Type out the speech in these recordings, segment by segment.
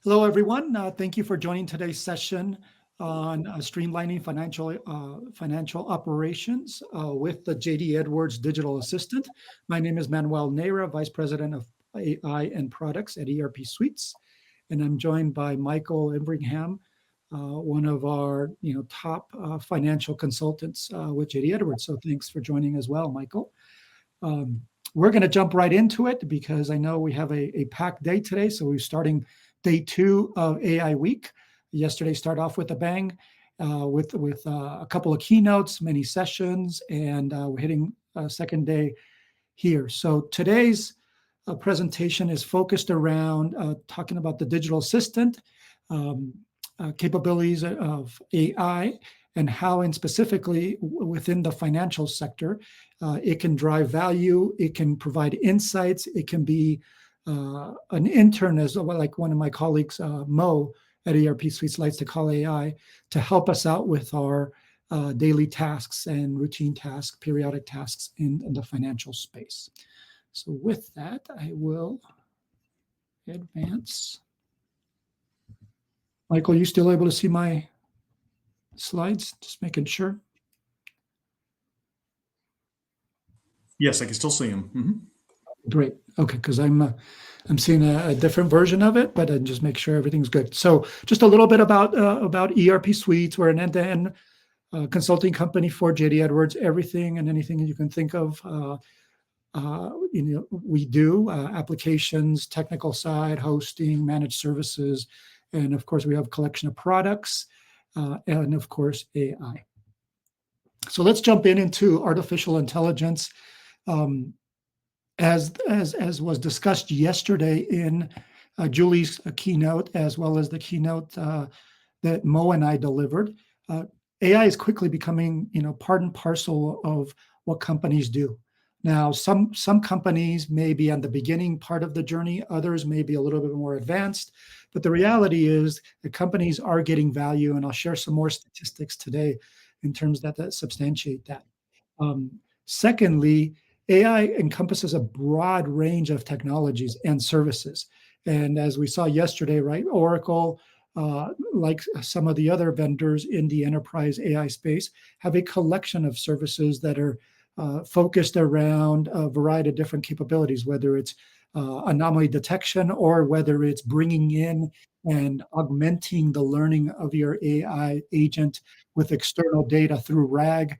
Hello, everyone. Thank you for joining today's session on streamlining financial operations with the JD Edwards Digital Assistant. My name is Manuel Nera, Vice President of AI and Products at ERP Suites, and I'm joined by Michael Everingham, one of our top financial consultants with JD Edwards. So thanks for joining as well, Michael. Um, we're going to jump right into it because I know we have a packed day today. So we're starting day 2 of AI Week. Yesterday started off with a bang with a couple of keynotes, many sessions, and we're hitting second day here. So today's presentation is focused around talking about the digital assistant, capabilities of AI, and how, and specifically within the financial sector, it can drive value, it can provide insights, it can be an intern, as well, like one of my colleagues, Mo at ERP Suites likes to call AI, to help us out with our daily tasks and routine tasks, periodic tasks in the financial space. So with that, I will advance. Michael, you still able to see my slides? Just making sure. Yes, I can still see them. Mm-hmm. Great. Okay, because I'm seeing a different version of it, but just make sure everything's good. So just a little bit about ERP Suites. We're an end-to-end consulting company for JD Edwards. Everything and anything you can think of, we do applications, technical side, hosting, managed services, and of course we have a collection of products, and of course AI. So let's jump into artificial intelligence. As was discussed yesterday in Julie's keynote, as well as the keynote that Mo and I delivered, AI is quickly becoming, part and parcel of what companies do. Now, some companies may be on the beginning part of the journey, others may be a little bit more advanced, but the reality is that companies are getting value, and I'll share some more statistics today in terms that substantiate that. Secondly, AI encompasses a broad range of technologies and services. And as we saw yesterday, right, Oracle, like some of the other vendors in the enterprise AI space, have a collection of services that are focused around a variety of different capabilities, whether it's anomaly detection or whether it's bringing in and augmenting the learning of your AI agent with external data through RAG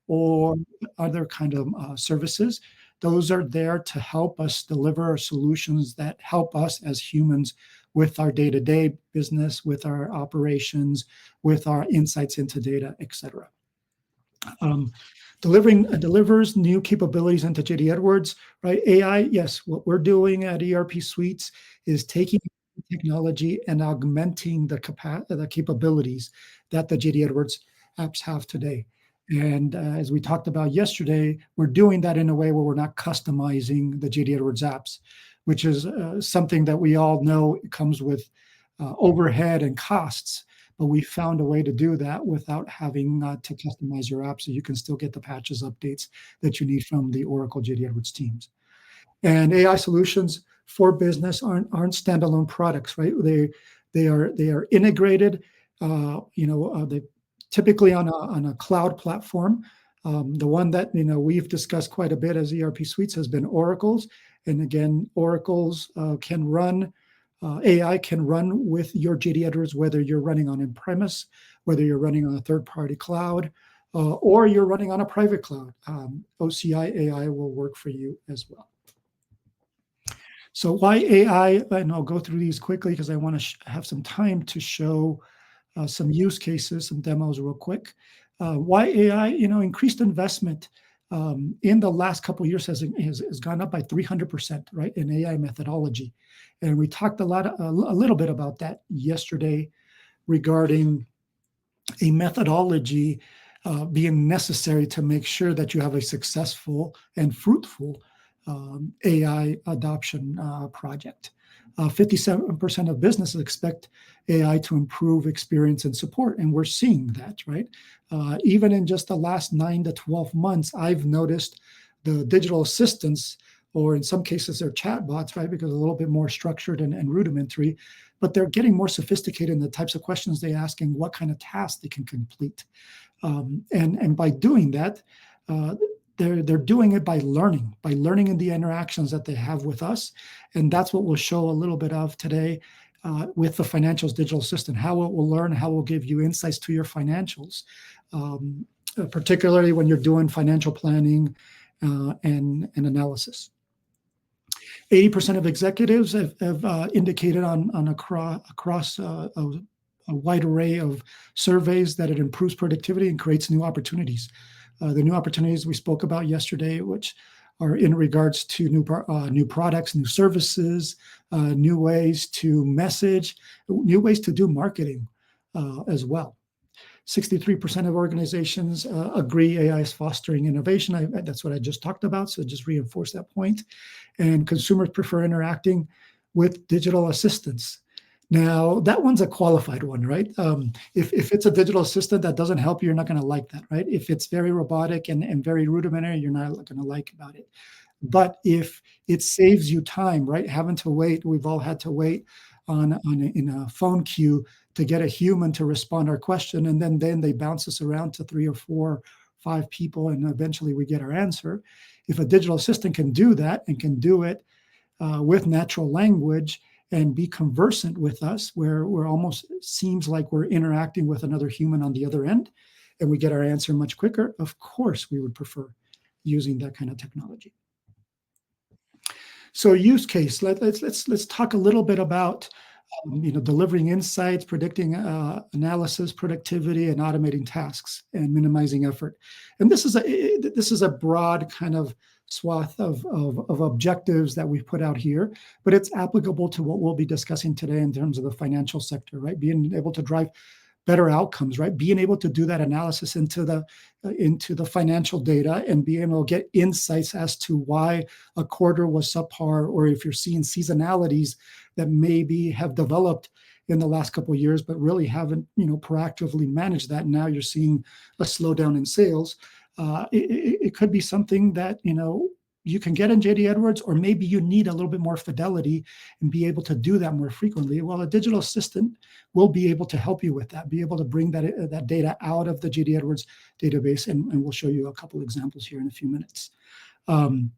or other kind of services. Those are there to help us deliver solutions that help us as humans with our day-to-day business, with our operations, with our insights into data, et cetera. Delivers new capabilities into JD Edwards, right? AI, yes, what we're doing at ERP Suites is taking technology and augmenting the capabilities that the JD Edwards apps have today. And as we talked about yesterday, we're doing that in a way where we're not customizing the JD Edwards apps, which is something that we all know comes with overhead and costs. But we found a way to do that without having to customize your app, so you can still get the patches, updates that you need from the Oracle JD Edwards teams. And AI solutions for business aren't standalone products, right? They are integrated. They typically on a cloud platform. The one that we've discussed quite a bit as ERP Suites has been Oracle's, and again, Oracle's can run. AI can run with your JD Edwards, whether you're running on on-premise, whether you're running on a third-party cloud, or you're running on a private cloud. OCI AI will work for you as well. So why AI? And I'll go through these quickly because I want to have some time to show some use cases, some demos real quick. Why AI? Increased investment in the last couple of years has gone up by 300%, right, in AI methodology. And we talked a little bit about that yesterday regarding a methodology being necessary to make sure that you have a successful and fruitful AI adoption project. 57% of businesses expect AI to improve experience and support, and we're seeing that, right? Even in just the last 9 to 12 months, I've noticed the digital assistants or in some cases they're chatbots, right? Because they're a little bit more structured and rudimentary, but they're getting more sophisticated in the types of questions they ask and what kind of tasks they can complete. And by doing that, they're doing it by learning in the interactions that they have with us, and that's what we'll show a little bit of today with the financials digital assistant. How it will learn, how it will give you insights to your financials, particularly when you're doing financial planning and analysis. 80% of executives have indicated on across a wide array of surveys that it improves productivity and creates new opportunities. The new opportunities we spoke about yesterday, which are in regards to new products, new services, new ways to message, new ways to do marketing as well. 63% of organizations agree AI is fostering innovation. That's what I just talked about, so just reinforce that point. And consumers prefer interacting with digital assistants. Now, that one's a qualified one, right? If it's a digital assistant that doesn't help you, you're not going to like that, right? If it's very robotic and very rudimentary, you're not going to like about it. But if it saves you time, right? Having to wait, we've all had to wait in a phone queue to get a human to respond to our question, and then they bounce us around to 3 or 4, 5 people, and eventually we get our answer. If a digital assistant can do that and can do it with natural language and be conversant with us, where we're almost seems like we're interacting with another human on the other end, and we get our answer much quicker, of course we would prefer using that kind of technology. So use case, let's talk a little bit about delivering insights, predicting analysis, productivity, and automating tasks and minimizing effort. And this is a broad kind of swath of objectives that we've put out here, but it's applicable to what we'll be discussing today in terms of the financial sector, right? Being able to drive better outcomes, right? Being able to do that analysis into the financial data and being able to get insights as to why a quarter was subpar, or if you're seeing seasonalities that maybe have developed in the last couple of years, but really haven't, proactively managed that. Now you're seeing a slowdown in sales. It could be something that, you can get in JD Edwards, or maybe you need a little bit more fidelity and be able to do that more frequently. Well, a digital assistant will be able to help you with that, be able to bring that data out of the JD Edwards database, and we'll show you a couple of examples here in a few minutes. The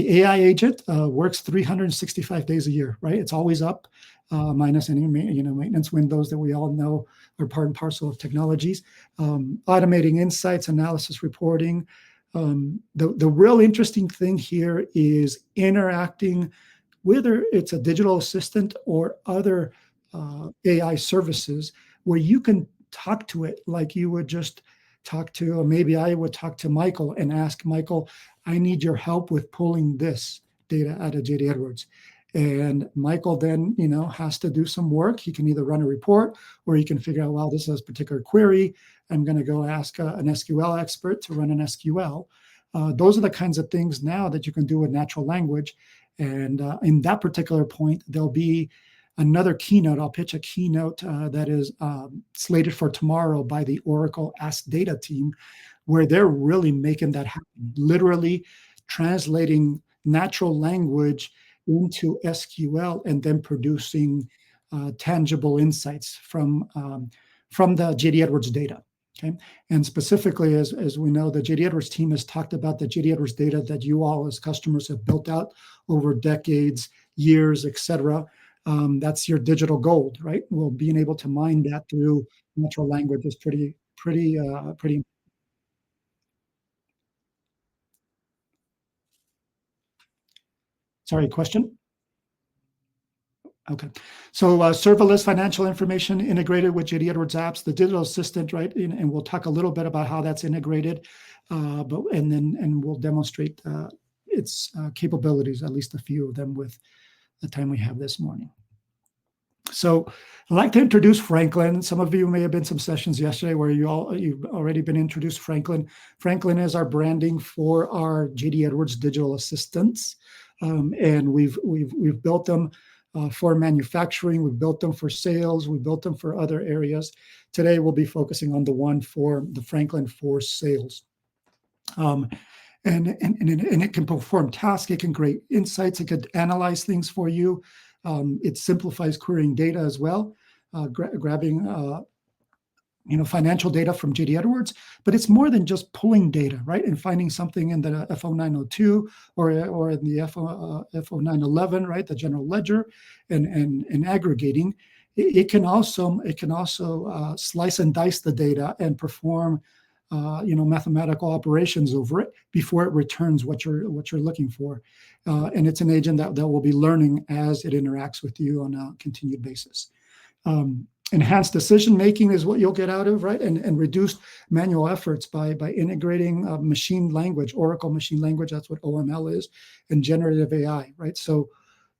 AI agent works 365 days a year, right? It's always up, minus any maintenance windows that we all know are part and parcel of technologies. Automating insights, analysis, reporting. The real interesting thing here is interacting, whether it's a digital assistant or other AI services, where you can talk to it like you would just talk to, or maybe I would talk to Michael and ask Michael, I need your help with pulling this data out of JD Edwards. And Michael then, has to do some work. He can either run a report, or he can figure out, well, this is a particular query. I'm going to go ask an SQL expert to run an SQL. Those are the kinds of things now that you can do with natural language. And in that particular point, there'll be another keynote. I'll pitch a keynote that is slated for tomorrow by the Oracle Ask Data team, where they're really making that happen, literally translating natural language into SQL and then producing tangible insights from the JD Edwards data. Okay, and specifically, as we know, the JD Edwards team has talked about the JD Edwards data that you all as customers have built out over decades, years, etc. That's your digital gold, right? Well, being able to mine that through natural language is pretty. Sorry, question? Okay. So serverless financial information integrated with JD Edwards apps, the digital assistant, right? And we'll talk a little bit about how that's integrated, and we'll demonstrate its capabilities, at least a few of them, with the time we have this morning. So I'd like to introduce Franklin. Some of you may have been some sessions yesterday where you've already been introduced. Franklin is our branding for our JD Edwards digital assistants, and we've built them for manufacturing. We've built them for sales. We built them for other areas. Today we'll be focusing on the one for the Franklin for sales. and it can perform tasks. It can create insights. It could analyze things for you. It simplifies querying data as well, grabbing financial data from JD Edwards, but it's more than just pulling data, right? And finding something in the FO902 or in the FO911, right? The general ledger, and aggregating. It can also slice and dice the data and perform mathematical operations over it before it returns what you're looking for. And it's an agent that will be learning as it interacts with you on a continued basis. Enhanced decision making is what you'll get out of, right? And reduced manual efforts by integrating machine language, Oracle machine language. That's what OML is, and generative AI, right? So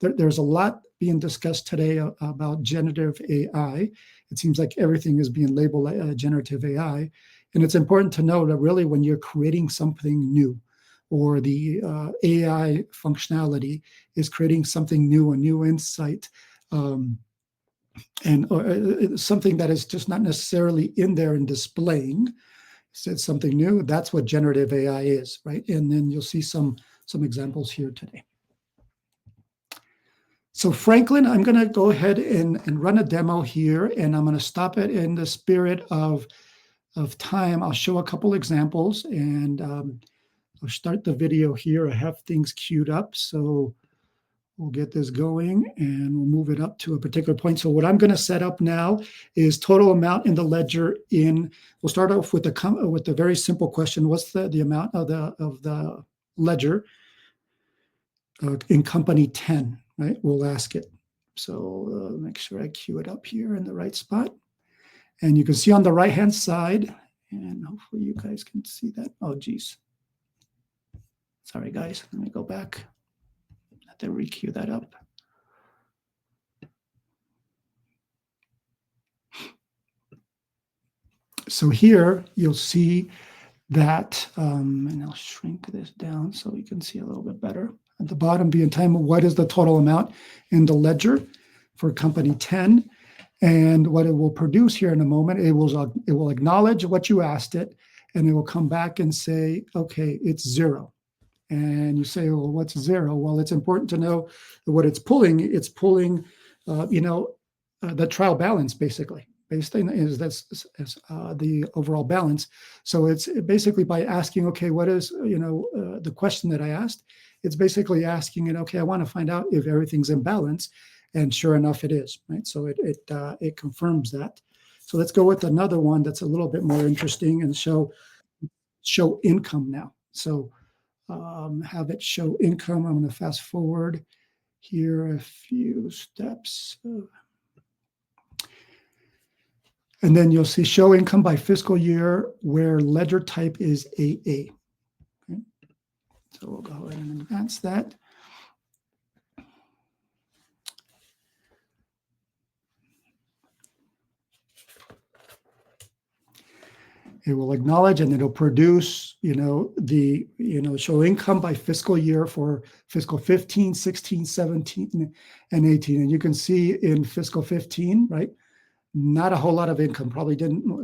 there's a lot being discussed today about generative AI. It seems like everything is being labeled generative AI, and it's important to know that really when you're creating something new, or the AI functionality is creating something new, a new insight. And something that is just not necessarily in there and displaying, said something new. That's what generative AI is, right? And then you'll see some examples here today. So Franklin, I'm going to go ahead and run a demo here, and I'm going to stop it in the spirit of time. I'll show a couple examples, and I'll start the video here. I have things queued up, so we'll get this going and we'll move it up to a particular point. So what I'm going to set up now is total amount in the ledger we'll start off with the very simple question. What's the amount of the ledger in company 10, right? We'll ask it. So make sure I queue it up here in the right spot. And you can see on the right-hand side, and hopefully you guys can see that. Oh, geez. Sorry, guys. Let me go back. To requeue that up. So here you'll see that, and I'll shrink this down so you can see a little bit better. At the bottom, be in time, what is the total amount in the ledger for company 10? And what it will produce here in a moment, it will acknowledge what you asked it, and it will come back and say, okay, it's 0. And you say, well, what's 0? Well, it's important to know that what it's pulling. It's pulling, the trial balance, basically. The overall balance. So it's basically by asking, okay, what is the question that I asked? It's basically asking it, okay, I want to find out if everything's in balance, and sure enough, it is, right? So it confirms that. So let's go with another one that's a little bit more interesting and show income now. So have it show income. I'm going to fast forward here a few steps. And then you'll see show income by fiscal year where ledger type is AA. Okay. So we'll go ahead and advance that. It will acknowledge, and it'll produce, show income by fiscal year for fiscal 15, 16, 17, and 18. And you can see in fiscal 15, right? Not a whole lot of income. Probably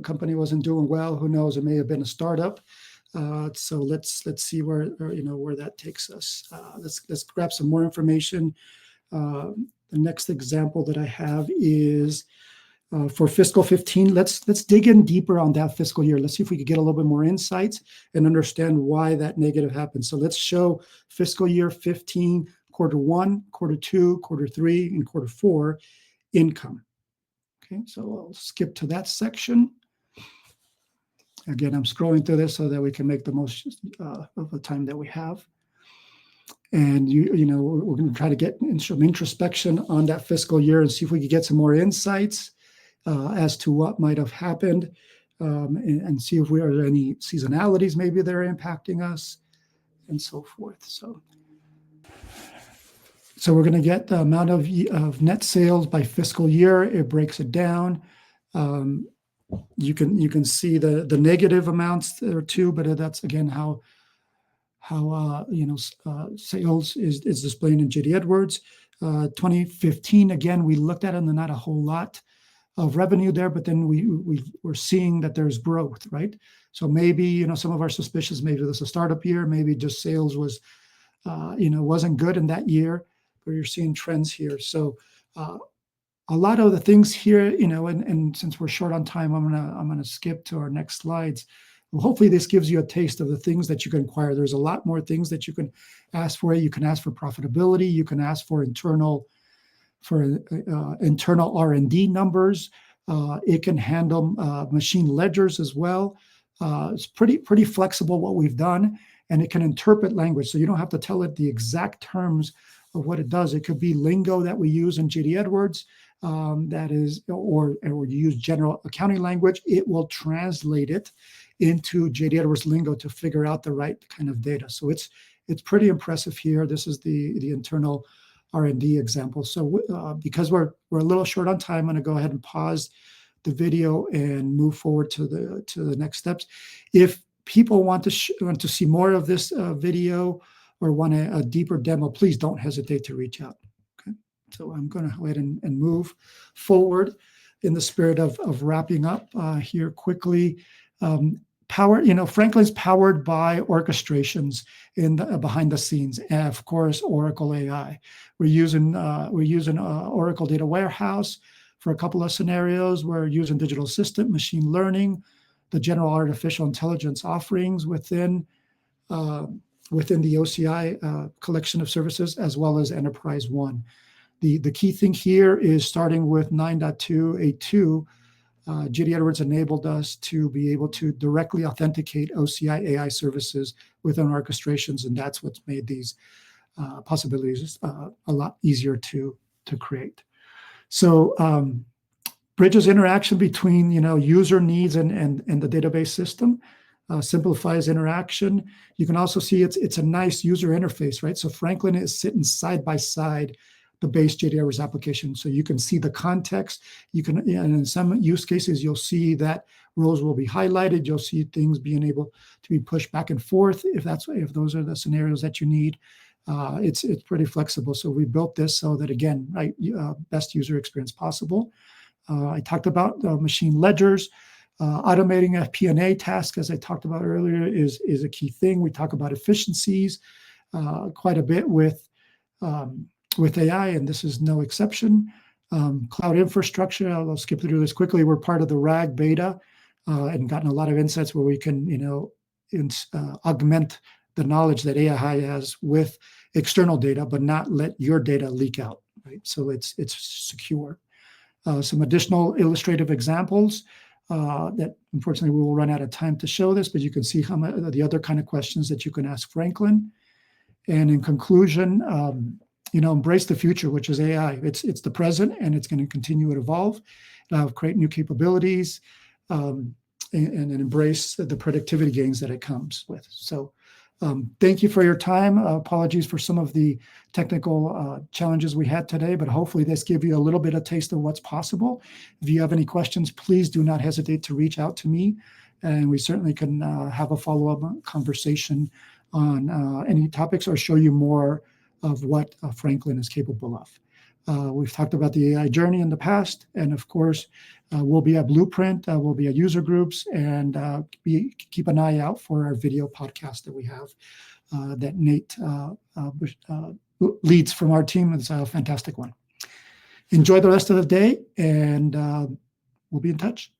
company wasn't doing well. Who knows? It may have been a startup. So let's see where that takes us. Let's grab some more information. The next example that I have is for fiscal 15. Let's dig in deeper on that fiscal year. Let's see if we could get a little bit more insights and understand why that negative happened. So let's show fiscal year 15, quarter 1, quarter 2, quarter 3, and quarter 4 income. Okay, so I'll skip to that section. Again, I'm scrolling through this so that we can make the most of the time that we have. And we're going to try to get some introspection on that fiscal year and see if we can get some more insights as to what might have happened, and see if there are any seasonalities maybe that are impacting us, and so forth. So we're going to get the amount of net sales by fiscal year. It breaks it down. You can see the negative amounts there too, but that's again how sales is displayed in JD Edwards. 2015, again, we looked at it and not a whole lot. of revenue there, but then we're seeing that there's growth, right? So maybe, some of our suspicions, maybe this is a startup year, maybe just sales was, wasn't good in that year, but you're seeing trends here. So a lot of the things here, and since we're short on time, I'm gonna skip to our next slides. Well, hopefully this gives you a taste of the things that you can acquire. There's a lot more things that you can ask for. You can ask for profitability. You can ask for internal R&D numbers. It can handle machine ledgers as well. It's pretty flexible what we've done, and it can interpret language. So you don't have to tell it the exact terms of what it does. It could be lingo that we use in JD Edwards, or you use general accounting language. It will translate it into JD Edwards lingo to figure out the right kind of data. So it's pretty impressive here. This is the internal R&D example. So because we're a little short on time, I'm going to go ahead and pause the video and move forward to the next steps. If people want to see more of this video or want a deeper demo, please don't hesitate to reach out. Okay, so I'm going to go ahead and move forward in the spirit of wrapping up here quickly. Franklin's powered by orchestrations behind the scenes, and of course, Oracle AI. We're using Oracle Data Warehouse for a couple of scenarios. We're using digital assistant, machine learning, the general artificial intelligence offerings within the OCI collection of services, as well as Enterprise One. The key thing here is starting with 9.2.8.2. JD Edwards enabled us to be able to directly authenticate OCI AI services within orchestrations, and that's what's made these possibilities a lot easier to create. So bridges interaction between user needs and the database system, simplifies interaction. You can also see it's a nice user interface, right? So Franklin is sitting side by side the base JD Edwards application. So you can see the context. And in some use cases, you'll see that rows will be highlighted. You'll see things being able to be pushed back and forth if those are the scenarios that you need. It's pretty flexible. So we built this so that, again, right, best user experience possible. I talked about machine ledgers. Automating FP&A tasks, as I talked about earlier, is a key thing. We talk about efficiencies quite a bit with AI, and this is no exception. Cloud infrastructure, I'll skip through this quickly. We're part of the RAG beta and gotten a lot of insights where we can, augment the knowledge that AI has with external data, but not let your data leak out, right? So it's secure. Some additional illustrative examples that unfortunately we will run out of time to show this, but you can see the other kind of questions that you can ask Franklin. And in conclusion, embrace the future, which is AI. It's the present, and it's going to continue to evolve. Create new capabilities, and embrace the productivity gains that it comes with. So thank you for your time. Apologies for some of the technical challenges we had today, but hopefully this gave you a little bit of taste of what's possible. If you have any questions, please do not hesitate to reach out to me, and we certainly can have a follow-up conversation on any topics or show you more of what Franklin is capable of. We've talked about the AI journey in the past, and of course, we'll be at Blueprint, we'll be at user groups, and keep an eye out for our video podcast that we have that Nate leads from our team. It's a fantastic one. Enjoy the rest of the day, and we'll be in touch.